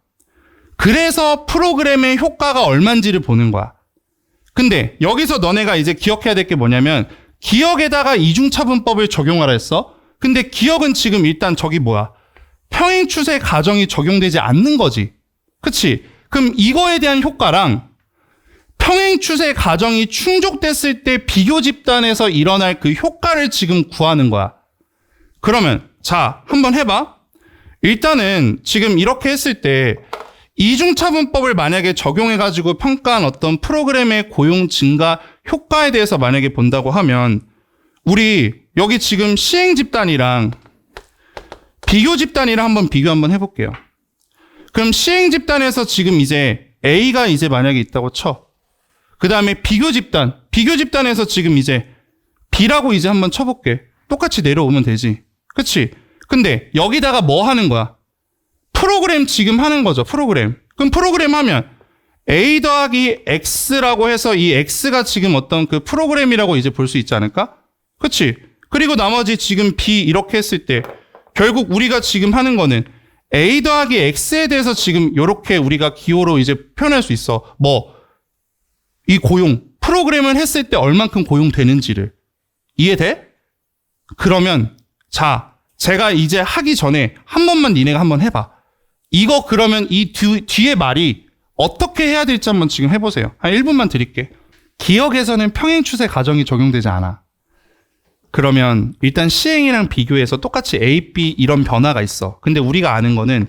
그래서 프로그램의 효과가 얼만지를 보는 거야. 근데 여기서 너네가 이제 기억해야 될 게 뭐냐면 기억에다가 이중차분법을 적용하라 했어. 근데 기억은 지금 일단 저기 뭐야? 평행추세 가정이 적용되지 않는 거지. 그치? 그럼 이거에 대한 효과랑 평행추세 가정이 충족됐을 때 비교 집단에서 일어날 그 효과를 지금 구하는 거야. 그러면 자, 한번 해봐. 일단은 지금 이렇게 했을 때 이중차분법을 만약에 적용해가지고 평가한 어떤 프로그램의 고용 증가 효과에 대해서 만약에 본다고 하면 우리 여기 지금 시행 집단이랑 비교 집단이랑 한번 비교 한번 해볼게요. 그럼 시행 집단에서 지금 이제 A가 이제 만약에 있다고 쳐. 그 다음에 비교 집단에서 지금 이제 B라고 이제 한번 쳐볼게. 똑같이 내려오면 되지. 그치? 근데 여기다가 뭐 하는 거야? 프로그램 지금 하는 거죠. 프로그램. 그럼 프로그램 하면 A 더하기 X라고 해서 이 X가 지금 어떤 그 프로그램이라고 이제 볼 수 있지 않을까? 그치? 그리고 나머지 지금 B 이렇게 했을 때 결국 우리가 지금 하는 거는 A 더하기 X에 대해서 지금 이렇게 우리가 기호로 이제 표현할 수 있어. 이 고용, 프로그램을 했을 때 얼만큼 고용되는지를. 이해돼? 그러면 자, 제가 이제 하기 전에 한 번만 니네가 한번 해봐. 이거 그러면 이 뒤에 말이 어떻게 해야 될지 한번 지금 해보세요. 한 1분만 드릴게. 기억에서는 평행추세 가정이 적용되지 않아. 그러면 일단 시행이랑 비교해서 똑같이 A, B 이런 변화가 있어. 근데 우리가 아는 거는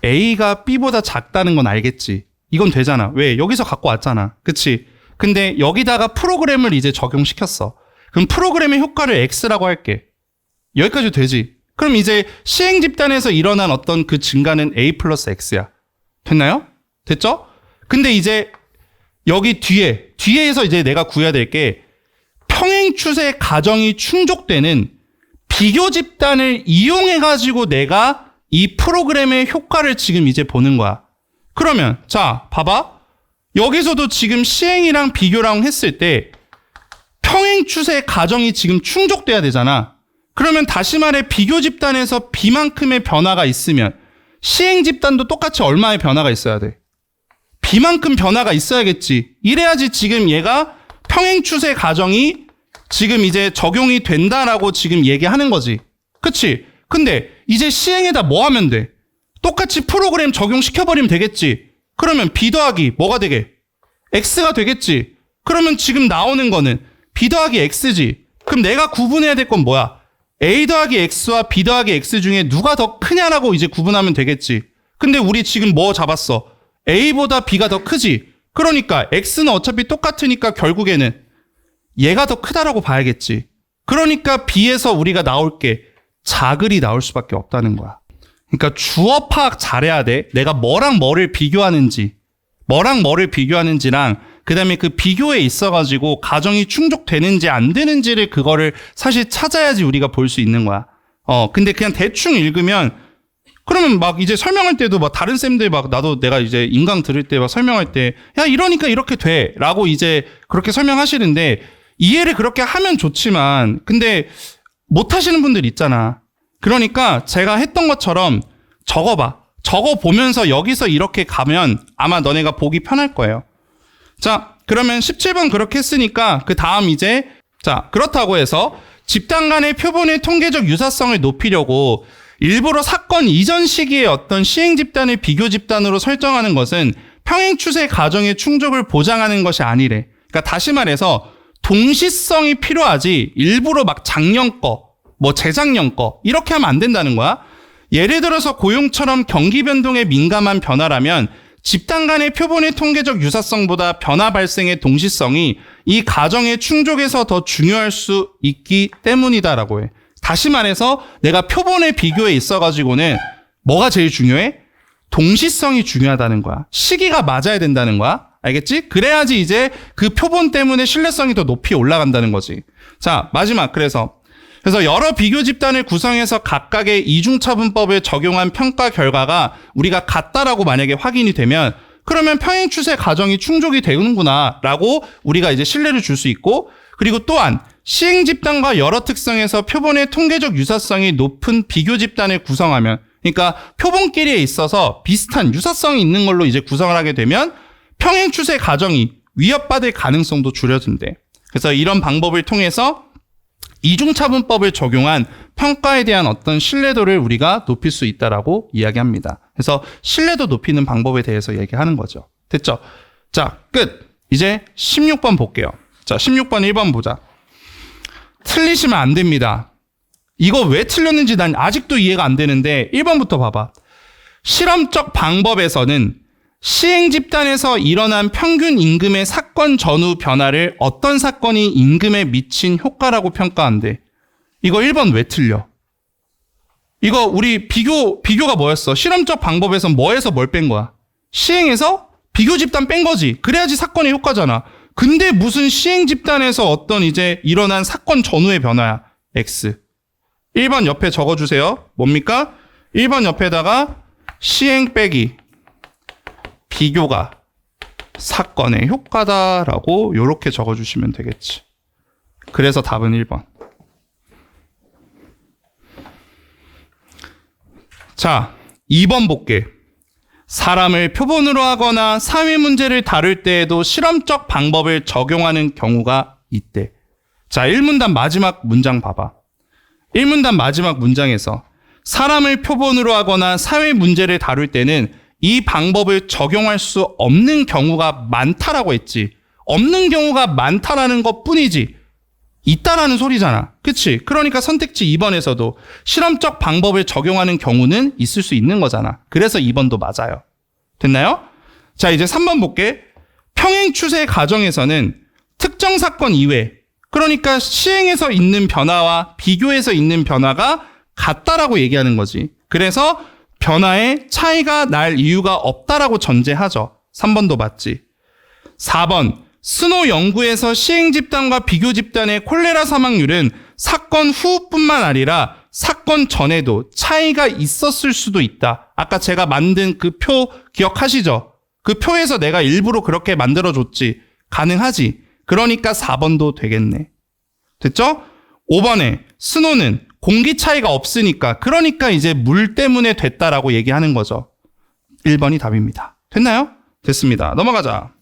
A가 B보다 작다는 건 알겠지. 이건 되잖아. 왜? 여기서 갖고 왔잖아. 그치? 근데 여기다가 프로그램을 이제 적용시켰어. 그럼 프로그램의 효과를 X라고 할게. 여기까지 되지. 그럼 이제 시행 집단에서 일어난 어떤 그 증가는 A 플러스 X야. 됐나요? 됐죠? 근데 이제 여기 뒤에서 이제 내가 구해야 될 게 평행 추세 가정이 충족되는 비교 집단을 이용해가지고 내가 이 프로그램의 효과를 지금 이제 보는 거야. 그러면 자 봐봐. 여기서도 지금 시행이랑 비교랑 했을 때 평행 추세 가정이 지금 충족돼야 되잖아. 그러면 다시 말해 비교 집단에서 B만큼의 변화가 있으면 시행 집단도 똑같이 얼마의 변화가 있어야 돼? B만큼 변화가 있어야겠지. 이래야지 지금 얘가 평행 추세 가정이 지금 이제 적용이 된다라고 지금 얘기하는 거지. 그치? 근데 이제 시행에다 뭐 하면 돼? 똑같이 프로그램 적용시켜버리면 되겠지. 그러면 B 더하기 뭐가 되게? X가 되겠지. 그러면 지금 나오는 거는 B 더하기 X지. 그럼 내가 구분해야 될 건 뭐야? A 더하기 X와 B 더하기 X 중에 누가 더 크냐라고 이제 구분하면 되겠지. 근데 우리 지금 뭐 잡았어? A보다 B가 더 크지. 그러니까 X는 어차피 똑같으니까 결국에는 얘가 더 크다라고 봐야겠지. 그러니까 B에서 우리가 나올 게 자글이 나올 수밖에 없다는 거야. 그러니까 주어 파악 잘해야 돼. 내가 뭐랑 뭐를 비교하는지랑 그 다음에 그 비교에 있어가지고 가정이 충족되는지 안 되는지를 그거를 사실 찾아야지 우리가 볼 수 있는 거야. 근데 그냥 대충 읽으면 그러면 막 이제 설명할 때도 막 다른 쌤들 막 나도 내가 이제 인강 들을 때 막 설명할 때 야 이러니까 이렇게 돼 라고 이제 그렇게 설명하시는데 이해를 그렇게 하면 좋지만 근데 못 하시는 분들 있잖아. 그러니까 제가 했던 것처럼 적어봐. 적어 보면서 여기서 이렇게 가면 아마 너네가 보기 편할 거예요. 자, 그러면 17번 그렇게 했으니까 그 다음 이제 자, 그렇다고 해서 집단 간의 표본의 통계적 유사성을 높이려고 일부러 사건 이전 시기의 어떤 시행 집단을 비교 집단으로 설정하는 것은 평행 추세 가정의 충족을 보장하는 것이 아니래. 그러니까 다시 말해서 동시성이 필요하지 일부러 막 작년 거, 뭐 재작년 거 이렇게 하면 안 된다는 거야. 예를 들어서 고용처럼 경기 변동에 민감한 변화라면 집단 간의 표본의 통계적 유사성보다 변화 발생의 동시성이 이 가정의 충족에서 더 중요할 수 있기 때문이다라고 해. 다시 말해서 내가 표본의 비교에 있어가지고는 뭐가 제일 중요해? 동시성이 중요하다는 거야. 시기가 맞아야 된다는 거야. 알겠지? 그래야지 이제 그 표본 때문에 신뢰성이 더 높이 올라간다는 거지. 자, 마지막. 그래서 여러 비교 집단을 구성해서 각각의 이중차분법을 적용한 평가 결과가 우리가 같다라고 만약에 확인이 되면 그러면 평행 추세 가정이 충족이 되는구나 라고 우리가 이제 신뢰를 줄 수 있고 그리고 또한 시행 집단과 여러 특성에서 표본의 통계적 유사성이 높은 비교 집단을 구성하면 그러니까 표본끼리에 있어서 비슷한 유사성이 있는 걸로 이제 구성을 하게 되면 평행 추세 가정이 위협받을 가능성도 줄여든대. 그래서 이런 방법을 통해서 이중차분법을 적용한 평가에 대한 어떤 신뢰도를 우리가 높일 수 있다라고 이야기합니다. 그래서 신뢰도 높이는 방법에 대해서 얘기하는 거죠. 됐죠? 자, 끝. 이제 16번 볼게요. 자, 16번 1번 보자. 틀리시면 안 됩니다. 이거 왜 틀렸는지 난 아직도 이해가 안 되는데 1번부터 봐봐. 실험적 방법에서는 시행 집단에서 일어난 평균 임금의 사건 전후 변화를 어떤 사건이 임금에 미친 효과라고 평가한대. 이거 1번 왜 틀려? 이거 우리 비교가 뭐였어? 실험적 방법에서 뭐에서 뭘 뺀 거야? 시행에서 비교 집단 뺀 거지. 그래야지 사건의 효과잖아. 근데 무슨 시행 집단에서 어떤 이제 일어난 사건 전후의 변화야? X. 1번 옆에 적어주세요. 뭡니까? 1번 옆에다가 시행 빼기 비교가 사건의 효과다라고 이렇게 적어주시면 되겠지. 그래서 답은 1번. 자, 2번 볼게. 사람을 표본으로 하거나 사회 문제를 다룰 때에도 실험적 방법을 적용하는 경우가 있대. 자, 1문단 마지막 문장 봐봐. 1문단 마지막 문장에서 사람을 표본으로 하거나 사회 문제를 다룰 때는 이 방법을 적용할 수 없는 경우가 많다라고 했지. 없는 경우가 많다라는 것 뿐이지. 있다라는 소리잖아. 그치? 그러니까 선택지 2번에서도 실험적 방법을 적용하는 경우는 있을 수 있는 거잖아. 그래서 2번도 맞아요. 됐나요? 자, 이제 3번 볼게. 평행 추세 가정에서는 특정 사건 이외, 그러니까 시행에서 있는 변화와 비교해서 있는 변화가 같다라고 얘기하는 거지. 그래서 변화에 차이가 날 이유가 없다라고 전제하죠. 3번도 맞지. 4번, 스노 연구에서 시행 집단과 비교 집단의 콜레라 사망률은 사건 후뿐만 아니라 사건 전에도 차이가 있었을 수도 있다. 아까 제가 만든 그 표 기억하시죠? 그 표에서 내가 일부러 그렇게 만들어줬지. 가능하지. 그러니까 4번도 되겠네. 됐죠? 5번에 스노는 공기 차이가 없으니까, 그러니까 이제 물 때문에 됐다라고 얘기하는 거죠. 1번이 답입니다. 됐나요? 됐습니다. 넘어가자.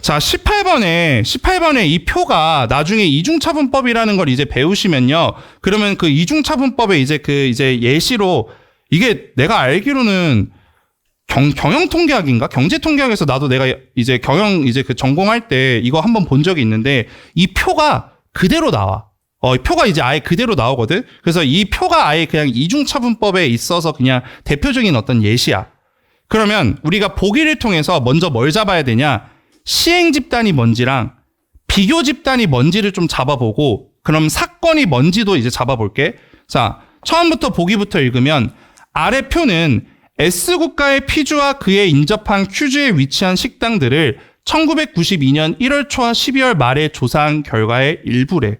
자, 18번에 이 표가 나중에 이중차분법이라는 걸 이제 배우시면요. 그러면 그 이중차분법에 이제 예시로, 이게 내가 알기로는 경영통계학인가? 경제통계학에서 나도 내가 이제 전공할 때 이거 한번 본 적이 있는데, 이 표가 그대로 나와. 표가 이제 아예 그대로 나오거든? 그래서 이 표가 아예 그냥 이중차분법에 있어서 그냥 대표적인 어떤 예시야. 그러면 우리가 보기를 통해서 먼저 뭘 잡아야 되냐? 시행 집단이 뭔지랑 비교 집단이 뭔지를 좀 잡아보고, 그럼 사건이 뭔지도 이제 잡아볼게. 자, 처음부터 보기부터 읽으면, 아래 표는 S국가의 피주와 그에 인접한 Q주에 위치한 식당들을 1992년 1월 초와 12월 말에 조사한 결과의 일부래.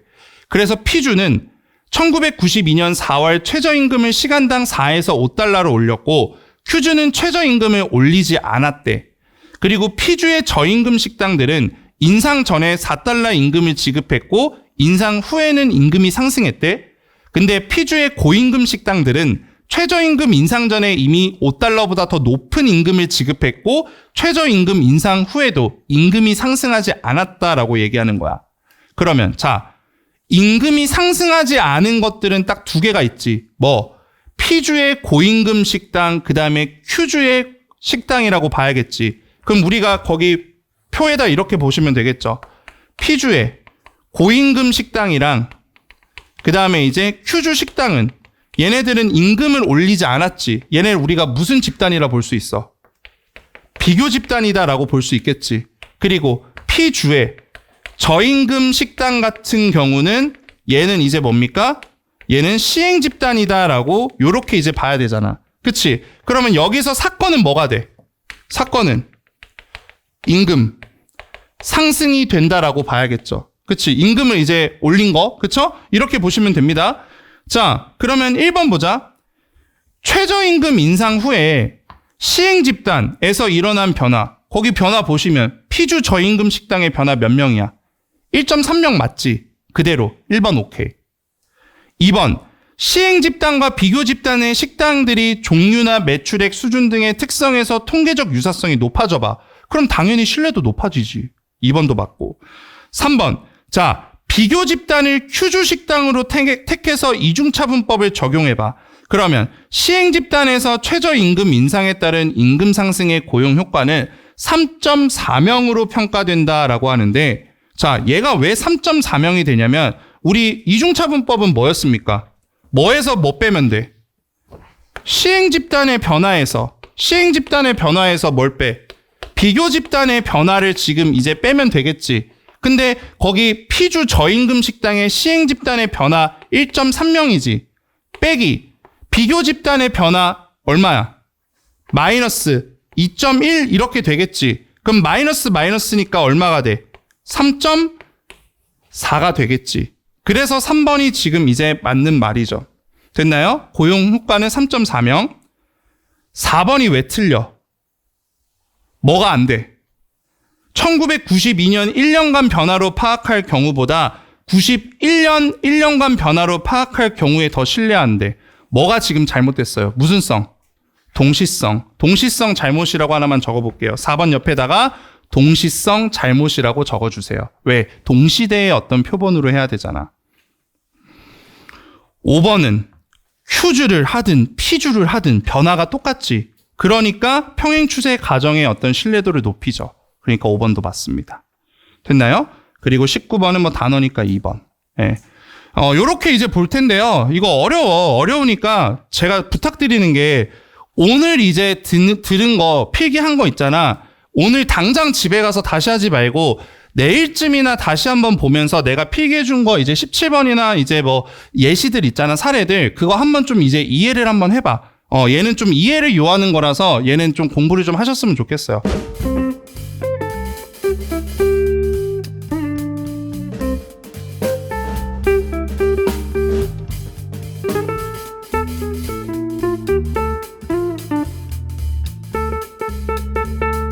그래서 피주는 1992년 4월 최저임금을 시간당 4에서 5달러로 올렸고, Q주는 최저임금을 올리지 않았대. 그리고 피주의 저임금 식당들은 인상 전에 4달러 임금을 지급했고 인상 후에는 임금이 상승했대. 근데 피주의 고임금 식당들은 최저임금 인상 전에 이미 5달러보다 더 높은 임금을 지급했고 최저임금 인상 후에도 임금이 상승하지 않았다라고 얘기하는 거야. 그러면 자, 임금이 상승하지 않은 것들은 딱 두 개가 있지. 피주의 고임금 식당, 그 다음에 Q주의 식당이라고 봐야겠지. 그럼 우리가 거기 표에다 이렇게 보시면 되겠죠. 피주의 고임금 식당이랑 그 다음에 이제 Q주 식당은 얘네들은 임금을 올리지 않았지. 얘네를 우리가 무슨 집단이라 볼 수 있어? 비교 집단이다라고 볼 수 있겠지. 그리고 피주의 저임금 식당 같은 경우는 얘는 이제 뭡니까? 얘는 시행 집단이다라고 요렇게 이제 봐야 되잖아. 그치? 그러면 여기서 사건은 뭐가 돼? 사건은 임금 상승이 된다라고 봐야겠죠. 그치? 임금을 이제 올린 거. 그쵸? 이렇게 보시면 됩니다. 자, 그러면 1번 보자. 최저임금 인상 후에 시행 집단에서 일어난 변화. 거기 변화 보시면 피주 저임금 식당의 변화 몇 명이야? 1.3명 맞지? 그대로 1번 오케이. 2번, 시행 집단과 비교 집단의 식당들이 종류나 매출액 수준 등의 특성에서 통계적 유사성이 높아져 봐. 그럼 당연히 신뢰도 높아지지. 2번도 맞고. 3번, 자, 비교 집단을 Q주 식당으로 택해서 이중차분법을 적용해봐. 그러면 시행 집단에서 최저임금 인상에 따른 임금 상승의 고용 효과는 3.4명으로 평가된다라고 하는데, 자, 얘가 왜 3.4명이 되냐면 우리 이중차분법은 뭐였습니까? 뭐에서 뭐 빼면 돼? 시행 집단의 변화에서 뭘 빼? 비교 집단의 변화를 지금 이제 빼면 되겠지. 근데 거기 피주 저임금 식당의 시행 집단의 변화 1.3명이지. 빼기 비교 집단의 변화 얼마야? 마이너스 2.1 이렇게 되겠지. 그럼 마이너스니까 얼마가 돼? 3.4가 되겠지. 그래서 3번이 지금 이제 맞는 말이죠. 됐나요? 고용 효과는 3.4명. 4번이 왜 틀려? 뭐가 안 돼? 1992년 1년간 변화로 파악할 경우보다 91년 1년간 변화로 파악할 경우에 더 신뢰한대. 뭐가 지금 잘못됐어요? 무슨 성? 동시성. 동시성 잘못이라고 하나만 적어볼게요. 4번 옆에다가 동시성 잘못이라고 적어주세요. 왜? 동시대의 어떤 표본으로 해야 되잖아. 5번은 Q주를 하든 P주를 하든 변화가 똑같지. 그러니까 평행추세 가정의 어떤 신뢰도를 높이죠. 그러니까 5번도 맞습니다. 됐나요? 그리고 19번은 뭐 단어니까 2번. 예. 요렇게 이제 볼 텐데요. 이거 어려우니까 제가 부탁드리는 게 오늘 이제 들은 거 필기한 거 있잖아. 오늘 당장 집에 가서 다시 하지 말고 내일쯤이나 다시 한번 보면서 내가 필기해준 거 이제 17번이나 이제 뭐 예시들 있잖아, 사례들. 그거 한번 좀 이제 이해를 한번 해봐. 얘는 좀 이해를 요하는 거라서 얘는 좀 공부를 좀 하셨으면 좋겠어요.